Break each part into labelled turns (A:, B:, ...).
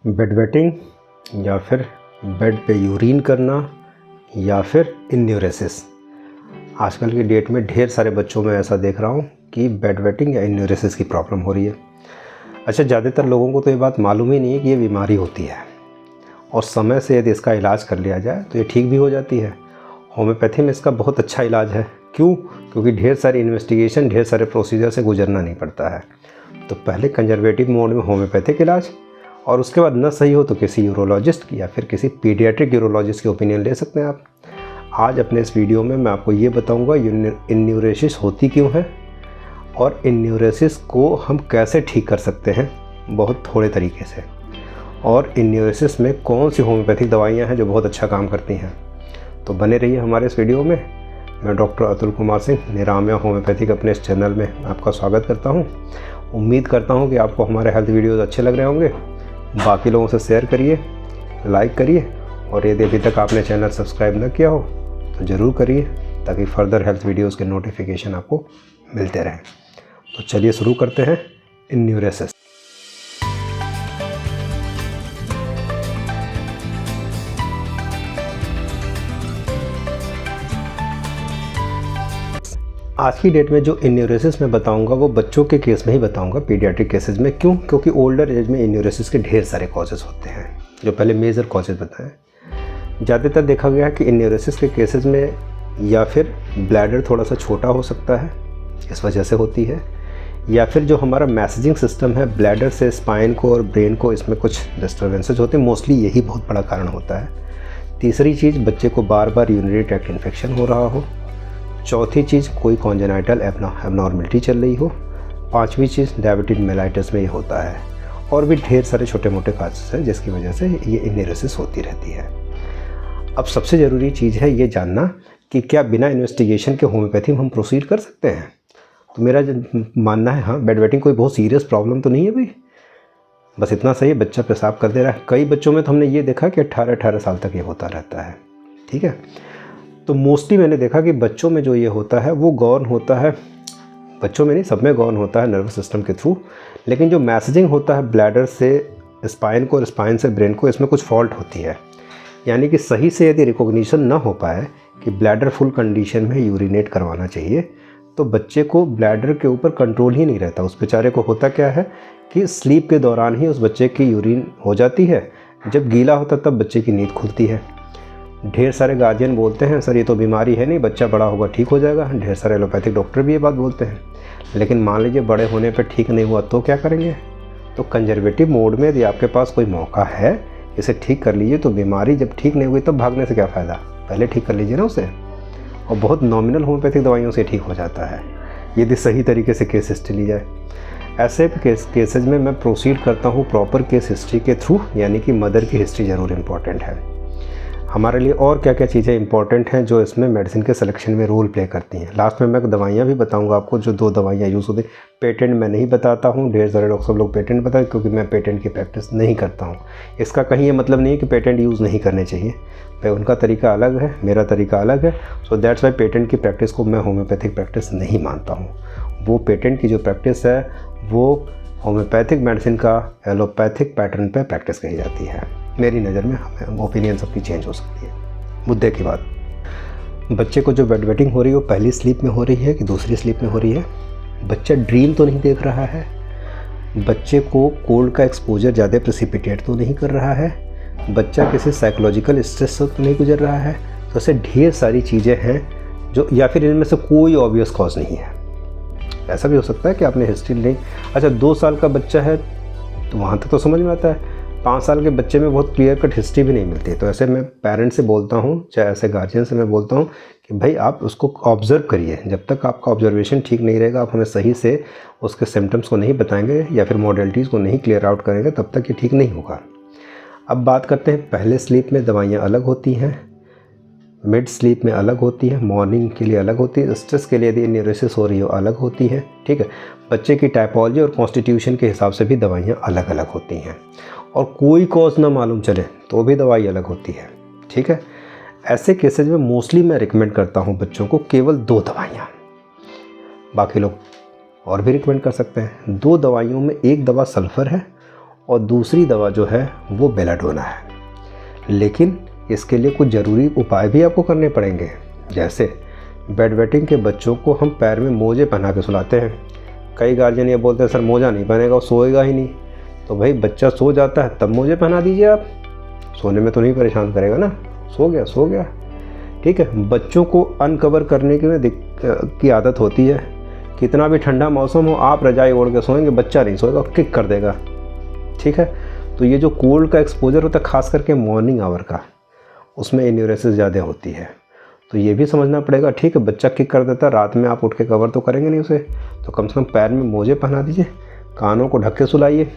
A: Bed wetting या फिर bed पे यूरिन करना या फिर इन्यूरेसिस। आजकल की डेट में ढेर सारे बच्चों में ऐसा देख रहा हूँ कि बेड वेटिंग या इन्यूरेसिस की प्रॉब्लम हो रही है। अच्छा, ज़्यादातर लोगों को तो ये बात मालूम ही नहीं है कि ये बीमारी होती है और समय से यदि इसका इलाज कर लिया जाए तो ये ठीक भी हो जाती है। होम्योपैथी में इसका बहुत अच्छा इलाज है। क्यों? क्योंकि ढेर सारी इन्वेस्टिगेशन, ढेर सारे प्रोसीजर से गुजरना नहीं पड़ता है। तो पहले कंजर्वेटिव मोड में होम्योपैथिक इलाज, और उसके बाद न सही हो तो किसी यूरोलॉजिस्ट या फिर किसी पीडियाट्रिक यूरोलॉजिस्ट की ओपिनियन ले सकते हैं आप। आज अपने इस वीडियो में मैं आपको ये बताऊंगा इन्यूरेसिस होती क्यों है और इन्यूरेसिस को हम कैसे ठीक कर सकते हैं बहुत थोड़े तरीके से, और इन्यूरेसिस में कौन सी होम्योपैथिक दवाइयाँ हैं जो बहुत अच्छा काम करती हैं। तो बने रहिए हमारे इस वीडियो में। मैं डॉक्टर अतुल कुमार सिंह, निरामया होम्योपैथिक, अपने इस चैनल में आपका स्वागत करता हूं। उम्मीद करता हूं कि आपको हमारे हेल्थ वीडियोज़ अच्छे लग रहे होंगे। बाकी लोगों से शेयर करिए, लाइक करिए, और यदि अभी तक आपने चैनल सब्सक्राइब न किया हो तो ज़रूर करिए ताकि फर्दर हेल्थ वीडियोज़ के नोटिफिकेशन आपको मिलते रहें। तो चलिए शुरू करते हैं इन्यूरेसिस। आज की डेट में जो इन्यूरेसिस मैं बताऊंगा वो बच्चों के केस में ही बताऊंगा, पीडियाट्रिक केसेस में। क्यों? क्योंकि ओल्डर एज में इन्यूरेसिस के ढेर सारे कॉजेज़ होते हैं। जो पहले मेजर कॉजेज़ बताएं, ज़्यादातर देखा गया है कि इन्यूरेसिस के केसेस में या फिर ब्लैडर थोड़ा सा छोटा हो सकता है, इस वजह से होती है, या फिर जो हमारा मैसेजिंग सिस्टम है ब्लैडर से स्पाइन को और ब्रेन को, इसमें कुछ डिस्टर्बेंसेज होते हैं। मोस्टली यही बहुत बड़ा कारण होता है। तीसरी चीज़, बच्चे को बार बार यूरिनरी ट्रैक्ट इन्फेक्शन हो रहा हो। चौथी चीज़, कोई कॉन्जेनाइटल एबनॉर्मलिटी चल रही हो। पांचवी चीज़, डायबिटीज मेलाइटिस में ये होता है। और भी ढेर सारे छोटे मोटे काजेस हैं जिसकी वजह से ये इन्यूरेसिस होती रहती है। अब सबसे ज़रूरी चीज़ है ये जानना कि क्या बिना इन्वेस्टिगेशन के होम्योपैथी में हम प्रोसीड कर सकते हैं। तो मेरा मानना है, हाँ, बेड वेटिंग कोई बहुत सीरियस प्रॉब्लम तो नहीं है भाई, बस इतना सही है बच्चा पेशाब कर दे रहा है। कई बच्चों में तो हमने ये देखा कि 18 साल तक ये होता रहता है। ठीक है, तो मोस्टली मैंने देखा कि बच्चों में जो ये होता है वो गॉन होता है, बच्चों में नहीं, सब में गॉन होता है नर्वस सिस्टम के थ्रू। लेकिन जो मैसेजिंग होता है ब्लैडर से स्पाइन को और स्पाइन से ब्रेन को, इसमें कुछ फॉल्ट होती है। यानी कि सही से यदि रिकॉग्निशन ना हो पाए कि ब्लैडर फुल कंडीशन में यूरिनेट करवाना चाहिए, तो बच्चे को ब्लैडर के ऊपर कंट्रोल ही नहीं रहता। उस बेचारे को होता क्या है कि स्लीप के दौरान ही उस बच्चे की यूरिन हो जाती है। जब गीला होता तब बच्चे की नींद खुलती है। ढेर सारे गार्जियन बोलते हैं, सर ये तो बीमारी है नहीं, बच्चा बड़ा होगा ठीक हो जाएगा। ढेर सारे एलोपैथिक डॉक्टर भी ये बात बोलते हैं। लेकिन मान लीजिए बड़े होने पर ठीक नहीं हुआ तो क्या करेंगे? तो कंजर्वेटिव मोड में यदि आपके पास कोई मौका है, इसे ठीक कर लीजिए। तो बीमारी जब ठीक नहीं हुई तब भागने से क्या फ़ायदा, पहले ठीक कर लीजिए ना उसे। और बहुत नॉमिनल होम्योपैथिक दवाइयों से ठीक हो जाता है यदि सही तरीके से केस हिस्ट्री ली जाए। ऐसे केसेज में मैं प्रोसीड करता हूँ प्रॉपर केस हिस्ट्री के थ्रू, यानी कि मदर की हिस्ट्री ज़रूर इम्पॉर्टेंट है हमारे लिए। और क्या क्या चीज़ें इंपॉर्टेंट हैं जो इसमें मेडिसिन के सिलेक्शन में रोल प्ले करती हैं। लास्ट में मैं दवाइयाँ भी बताऊंगा आपको, जो 2 दवाइयाँ यूज़ होती हैं। पेटेंट मैं नहीं बताता हूँ, ढेर सारे डॉक्टर सब लोग पेटेंट बताएं, क्योंकि मैं पेटेंट की प्रैक्टिस नहीं करता हूँ। इसका कहीं ये मतलब नहीं है कि पेटेंट यूज़ नहीं करने चाहिए, भाई उनका तरीका अलग है, मेरा तरीका अलग है। सो दैट्स वाई पेटेंट की प्रैक्टिस को मैं होम्योपैथिक प्रैक्टिस नहीं मानता हूँ। वो पेटेंट की जो प्रैक्टिस है वो होम्योपैथिक मेडिसिन का एलोपैथिक पैटर्न पर प्रैक्टिस कही जाती है। मेरी नज़र में हमें ओपिनियन सबकी चेंज हो सकती है। मुद्दे की बात, बच्चे को जो बेड वेटिंग हो रही है वो पहली स्लीप में हो रही है कि दूसरी स्लीप में हो रही है? बच्चा ड्रीम तो नहीं देख रहा है? बच्चे को कोल्ड का एक्सपोजर ज़्यादा प्रेसिपिटेट तो नहीं कर रहा है? बच्चा किसी साइकोलॉजिकल स्ट्रेस से तो नहीं गुजर रहा है? तो ऐसे ढेर सारी चीज़ें हैं जो, या फिर इनमें से कोई ऑब्वियस कॉज नहीं है। ऐसा भी हो सकता है कि आपने हिस्ट्री नहीं, अच्छा 2 साल का बच्चा है तो वहाँ तक तो समझ में आता है। 5 साल के बच्चे में बहुत क्लियर कट हिस्ट्री भी नहीं मिलती। तो ऐसे मैं पेरेंट्स से बोलता हूँ, चाहे ऐसे गार्जियन से मैं बोलता हूँ कि भाई आप उसको ऑब्ज़र्व करिए। जब तक आपका ऑब्जर्वेशन ठीक नहीं रहेगा, आप हमें सही से उसके सिम्टम्स को नहीं बताएंगे या फिर मॉडलिटीज़ को नहीं क्लियर आउट करेंगे, तब तक ये ठीक नहीं होगा। अब बात करते हैं, पहले स्लीप में दवाइयाँ अलग होती हैं, मिड स्लीप में अलग होती है, मॉर्निंग के लिए अलग होती है, स्ट्रेस के लिए यदि इन्यूरेसिस हो रही हो अलग होती है। ठीक है, बच्चे की टाइपोलॉजी और कॉन्स्टिट्यूशन के हिसाब से भी दवाइयाँ अलग अलग होती हैं, और कोई कॉज ना मालूम चले तो भी दवाई अलग होती है। ठीक है, ऐसे केसेज में मोस्टली मैं रिकमेंड करता हूँ बच्चों को केवल 2 दवाइयाँ, बाकी लोग और भी रिकमेंड कर सकते हैं। 2 दवाइयों में एक दवा सल्फ़र है और दूसरी दवा जो है वो बेलाडोना है। लेकिन इसके लिए कुछ ज़रूरी उपाय भी आपको करने पड़ेंगे। जैसे बेड वेटिंग के बच्चों को हम पैर में मोजे पहना के सुलाते हैं। कई गार्जियन ये बोलते हैं सर मोजा नहीं पहनेगा वो सोएगा ही नहीं। तो भाई बच्चा सो जाता है तब मोजे पहना दीजिए आप, सोने में तो नहीं परेशान करेगा ना, सो गया। ठीक है, बच्चों को अनकवर करने की आदत होती है। कितना भी ठंडा मौसम हो आप रजाई ओढ़ के सोएंगे, बच्चा नहीं सोएगा, किक कर देगा। ठीक है, तो ये जो कोल्ड का एक्सपोजर होता है खास करके मॉर्निंग आवर का, उसमें एन्यूरेसिस ज़्यादा होती है। तो ये भी समझना पड़ेगा। ठीक है, बच्चा किक कर देता है, रात में आप उठ के कवर तो करेंगे नहीं उसे, तो कम से कम पैर में मोजे पहना दीजिए, कानों को ढक के सुलाइए,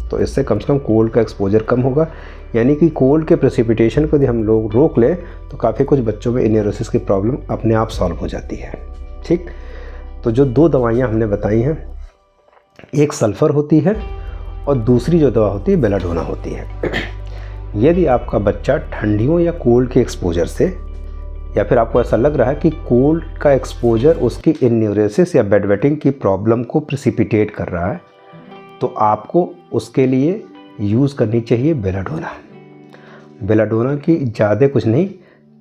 A: तो इससे कम से कम कोल्ड का एक्सपोजर कम होगा। यानी कि कोल्ड के प्रेसिपिटेशन को यदि हम लोग रोक लें तो काफ़ी कुछ बच्चों में एन्यूरेसिस की प्रॉब्लम अपने आप सॉल्व हो जाती है। ठीक, तो जो 2 दवाइयाँ हमने बताई हैं, एक सल्फ़र होती है और दूसरी जो दवा होती है बेलाडोना होती है। यदि आपका बच्चा ठंडियों या कोल्ड के एक्सपोजर से, या फिर आपको ऐसा लग रहा है कि कोल्ड का एक्सपोजर उसकी एन्यूरेसिस या बेड वेटिंग की प्रॉब्लम को प्रेसिपिटेट कर रहा है, तो आपको उसके लिए यूज़ करनी चाहिए बेलाडोना। बेलाडोना की ज़्यादा कुछ नहीं,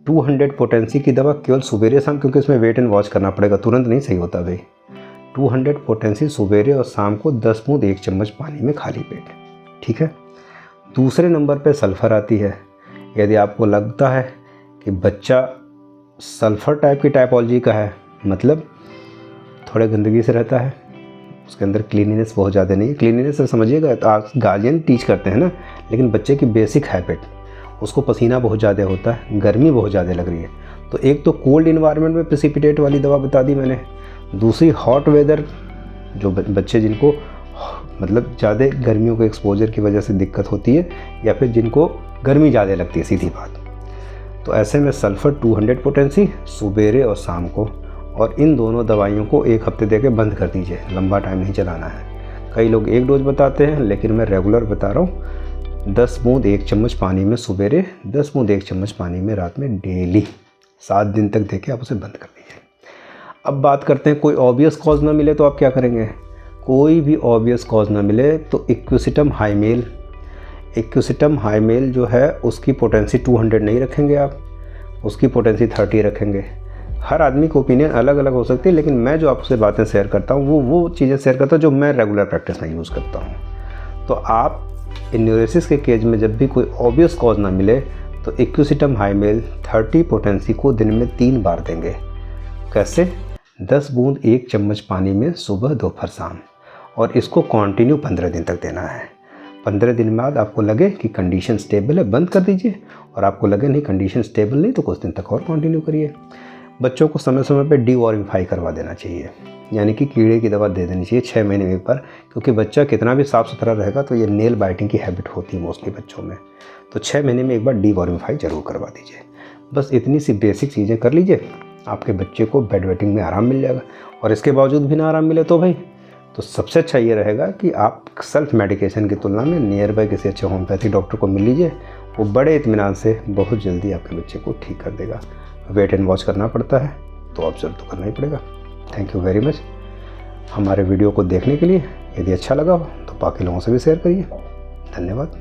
A: 200 पोटेंसी की दवा केवल सुबेरे शाम, क्योंकि इसमें वेट एंड वॉच करना पड़ेगा, तुरंत नहीं सही होता भाई। 200 पोटेंसी सुबेरे और शाम को 10 बूंद 1 चम्मच पानी में खाली पेट। ठीक है, दूसरे नंबर पे सल्फ़र आती है। यदि आपको लगता है कि बच्चा सल्फ़र टाइप की टाइपोलॉजी का है, मतलब थोड़े गंदगी से रहता है, उसके अंदर क्लीनिनेस बहुत ज़्यादा नहीं है। क्लीनिनेस से समझिएगा तो आप गार्जियन टीच करते हैं ना, लेकिन बच्चे की बेसिक हैबिट, उसको पसीना बहुत ज़्यादा होता है, गर्मी बहुत ज़्यादा लग रही है, तो एक तो कोल्ड इन्वायरमेंट में प्रेसिपिटेट वाली दवा बता दी मैंने, दूसरी हॉट वेदर, जो बच्चे जिनको मतलब ज़्यादा गर्मियों के एक्सपोजर की वजह से दिक्कत होती है, या फिर जिनको गर्मी ज़्यादा लगती है, सीधी बात, तो ऐसे में सल्फ़र 200 पोटेंसी सुबेरे और शाम को, और इन दोनों दवाइयों को 1 हफ्ते देके बंद कर दीजिए, लंबा टाइम नहीं चलाना है। कई लोग 1 डोज बताते हैं, लेकिन मैं रेगुलर बता रहा हूँ। 10 बूंद 1 चम्मच पानी में सुबेरे, 10 बूंद 1 चम्मच पानी में रात में, डेली 7 दिन तक देके आप उसे बंद कर दीजिए। अब बात करते हैं कोई ऑब्वियस कॉज ना मिले तो आप क्या करेंगे। कोई भी ऑब्वियस कॉज ना मिले तो इक्विसिटम हाईमेल जो है उसकी पोटेंसी 200 नहीं रखेंगे आप, उसकी पोटेंसी 30 रखेंगे। हर आदमी की ओपिनियन अलग अलग हो सकती है, लेकिन मैं जो आपसे बातें शेयर करता हूँ वो चीज़ें शेयर करता हूँ जो मैं रेगुलर प्रैक्टिस में यूज़ करता हूँ। तो आप एन्यूरेसिस के केस में जब भी कोई ऑब्वियस कॉज ना मिले तो इक्विसिटम हाईमेल 30 पोटेंसी को दिन में 3 बार देंगे। कैसे? 10 बूंद 1 चम्मच पानी में सुबह दोपहर शाम, और इसको कंटिन्यू 15 दिन तक देना है। 15 दिन बाद आपको लगे कि कंडीशन स्टेबल है, बंद कर दीजिए, और आपको लगे नहीं कंडीशन स्टेबल नहीं तो कुछ दिन तक और कंटिन्यू करिए। बच्चों को समय समय पे डीवॉर्मिफाई करवा देना चाहिए, यानी कि कीड़े की दवा दे देनी चाहिए 6 महीने में एक बार, क्योंकि बच्चा कितना भी साफ़ सुथरा रहेगा तो ये नेल बाइटिंग की हैबिट होती है मोस्टली बच्चों में, तो 6 महीने में एक बार डीवॉर्मिफाई ज़रूर करवा दीजिए। बस इतनी सी बेसिक चीज़ें कर लीजिए, आपके बच्चे को बेड वेटिंग में आराम मिल जाएगा। और इसके बावजूद भी ना आराम मिले तो भाई, तो सबसे अच्छा ये रहेगा कि आप सेल्फ मेडिकेशन की तुलना में नियर बाय किसी अच्छे होम्योपैथिक डॉक्टर को मिल लीजिए, वो बड़े इत्मीनान से बहुत जल्दी आपके बच्चे को ठीक कर देगा। वेट एंड वॉच करना पड़ता है तो ऑब्जर्व तो करना ही पड़ेगा। थैंक यू वेरी मच हमारे वीडियो को देखने के लिए। यदि अच्छा लगा हो तो बाकी लोगों से भी शेयर करिए। धन्यवाद।